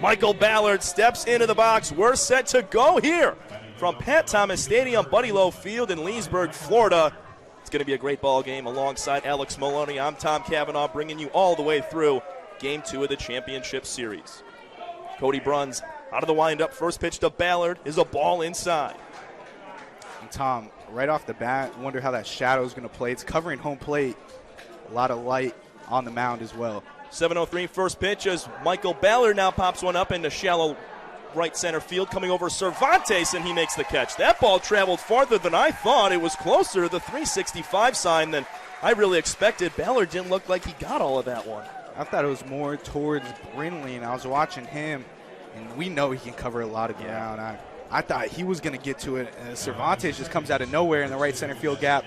Michael Ballard steps into the box. We're set to go here from Pat Thomas Stadium, Buddy Lowe Field in Leesburg, Florida. It's going to be a great ball game alongside Alex Maloney. I'm Tom Cavanaugh, bringing you all the way through Game 2 of the championship series. Cody Bruns out of the windup. First pitch to Ballard is a ball inside. And Tom, right off the bat, wonder how that shadow is going to play. It's covering home plate. A lot of light on the mound as well. 7:03 first pitch as Michael Ballard now pops one up into shallow right center field, coming over Cervantes, and he makes the catch. That ball traveled farther than I thought. It was closer to the 365 sign than I really expected. Ballard didn't look like he got all of that one. I thought it was more towards Brindley, and I was watching him, and we know he can cover a lot of ground. I thought he was going to get to it, and Cervantes just comes out of nowhere in the right center field gap,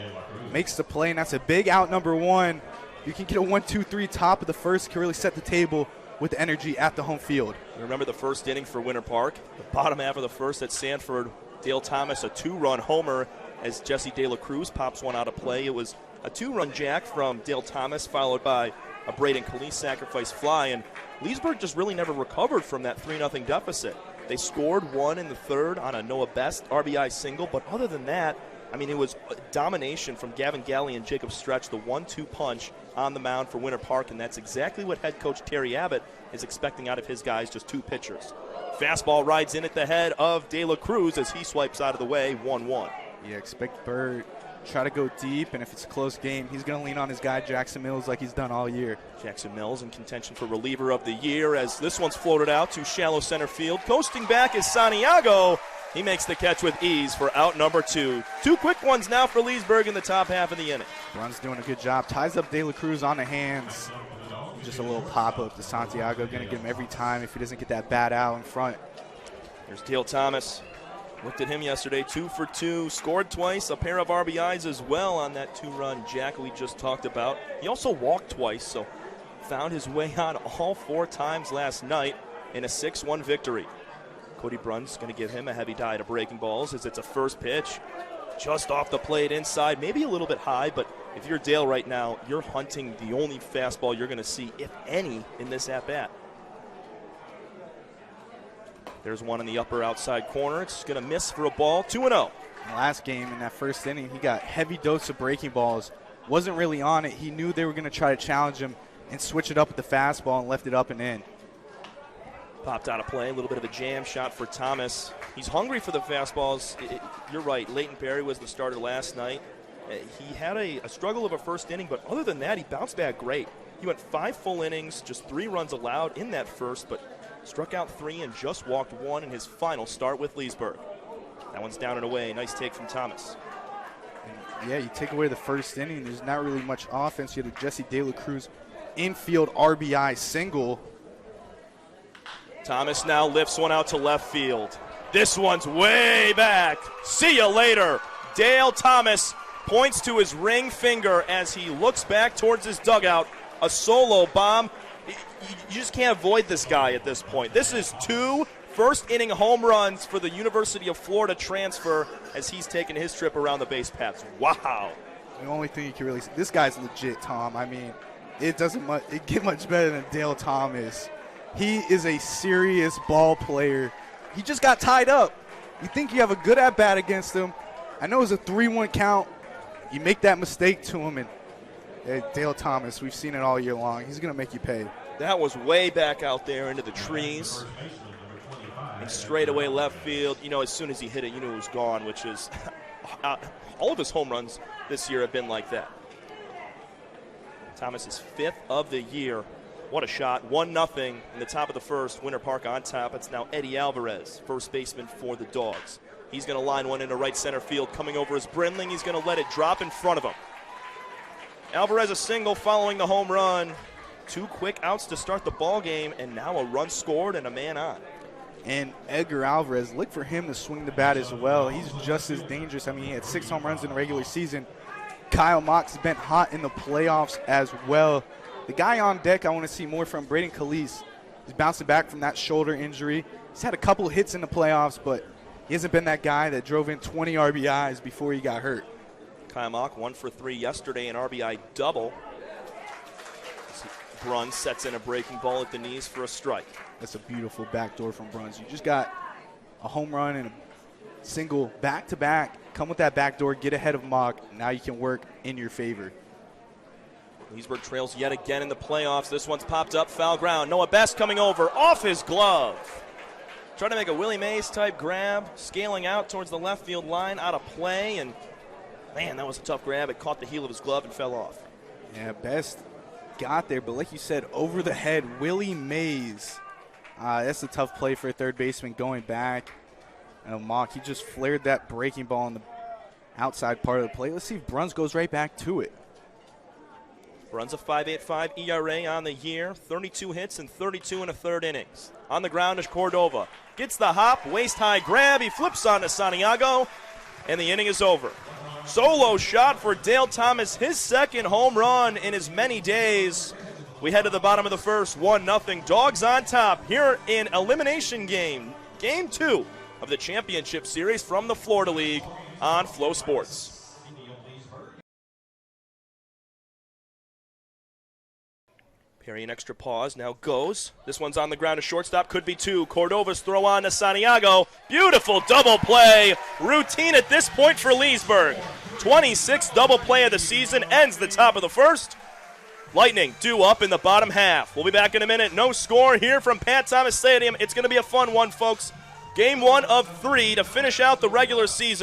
makes the play, and that's a big out, number one. You can get a 1-2-3 top of the first, can really set the table with energy at the home field. You remember the first inning for Winter Park? The bottom half of the first at Sanford, Dale Thomas, a two-run homer as Jesse De La Cruz pops one out of play. It was a two-run jack from Dale Thomas, followed by a Braden Calise sacrifice fly, and Leesburg just really never recovered from that 3-0 deficit. They scored one in the third on a Noah Best RBI single, but other than that, I mean, it was domination from Gavin Galley and Jacob Stretch, the 1-2 punch on the mound for Winter Park, and that's exactly what head coach Terry Abbott is expecting out of his guys, just two pitchers. Fastball rides in at the head of De La Cruz as he swipes out of the way, 1-1. Yeah, expect Bird try to go deep, and if it's a close game, he's going to lean on his guy Jackson Mills like he's done all year. Jackson Mills in contention for reliever of the year as this one's floated out to shallow center field. Coasting back is Santiago. He makes the catch with ease for out number two. Two quick ones now for Leesburg in the top half of the inning. Bruns doing a good job. Ties up De La Cruz on the hands. Just a little pop-up to Santiago. Going to get him every time if he doesn't get that bat out in front. There's Dale Thomas. Looked at him yesterday, 2 for 2. Scored twice, a pair of RBIs as well on that two-run jack we just talked about. He also walked twice, so found his way on all 4 times last night in a 6-1 victory. Cody Bruns going to give him a heavy diet of breaking balls as it's a first pitch. Just off the plate inside, maybe a little bit high, but if you're Dale right now, you're hunting the only fastball you're going to see, if any, in this at-bat. There's one in the upper outside corner. It's going to miss for a ball, 2-0. Last game in that first inning, he got heavy dose of breaking balls. Wasn't really on it. He knew they were going to try to challenge him and switch it up with the fastball and left it up and in. Popped out of play, a little bit of a jam shot for Thomas. He's hungry for the fastballs. You're right, Leighton Perry was the starter last night. He had a struggle of a first inning, but other than that, he bounced back great. He went 5 full innings, just 3 runs allowed in that first, but struck out 3 and just walked 1 in his final start with Leesburg. That one's down and away. Nice take from Thomas. And yeah, you take away the first inning, there's not really much offense. You had a Jesse De La Cruz infield RBI single. Thomas now lifts one out to left field. This one's way back. See you later. Dale Thomas points to his ring finger as he looks back towards his dugout. A solo bomb. You just can't avoid this guy at this point. This is 2 first-inning home runs for the University of Florida transfer as he's taking his trip around the base paths. Wow. The only thing you can really see, this guy's legit, Tom. I mean, it get much better than Dale Thomas. He is a serious ball player. He just got tied up. You think you have a good at-bat against him. I know it was a 3-1 count. You make that mistake to him, and Dale Thomas, we've seen it all year long. He's going to make you pay. That was way back out there into the trees. And straight away left field. You know, as soon as he hit it, you knew it was gone, which is all of his home runs this year have been like that. Thomas's 5th of the year. What a shot. 1-0 in the top of the first. Winter Park on top. It's now Eddie Alvarez, first baseman for the Dogs. He's going to line one into right center field. Coming over is Brindling. He's going to let it drop in front of him. Alvarez a single following the home run. 2 quick outs to start the ball game, and now a run scored and a man on. And Edgar Alvarez, look for him to swing the bat as well. He's just as dangerous. I mean, he had 6 home runs in the regular season. Kyle Mock's been hot in the playoffs as well. The guy on deck I want to see more from, Braden Calise. He's bouncing back from that shoulder injury. He's had a couple hits in the playoffs, but he hasn't been that guy that drove in 20 RBIs before he got hurt. Kyle Mock 1 for 3 yesterday, an RBI double. Bruns sets in a breaking ball at the knees for a strike. That's a beautiful backdoor from Bruns. You just got a home run and a single back-to-back. Come with that backdoor, get ahead of Mock. Now you can work in your favor. Leesburg trails yet again in the playoffs. This one's popped up, foul ground. Noah Best coming over, off his glove. Trying to make a Willie Mays type grab, scaling out towards the left field line, out of play, and man, that was a tough grab. It caught the heel of his glove and fell off. Yeah, Best got there, but like you said, over the head, Willie Mays. That's a tough play for a third baseman going back. Mock, he just flared that breaking ball on the outside part of the plate. Let's see if Bruns goes right back to it. Bruns a 5.85 ERA on the year, 32 hits and 32 and a third innings. On the ground is Cordova. Gets the hop, waist-high grab. He flips on to Santiago, and the inning is over. Solo shot for Dale Thomas, his second home run in as many days. We head to the bottom of the first, 1-0. Dogs on top here in elimination game, game 2 of the championship series from the Florida League on Flow Sports. Perry, an extra pause, now goes. This one's on the ground to shortstop, could be two. Cordova's throw on to Santiago. Beautiful double play. Routine at this point for Leesburg. 26th double play of the season, ends the top of the first. Lightning due up in the bottom half. We'll be back in a minute. No score here from Pat Thomas Stadium. It's going to be a fun one, folks. Game 1 of 3 to finish out the regular season.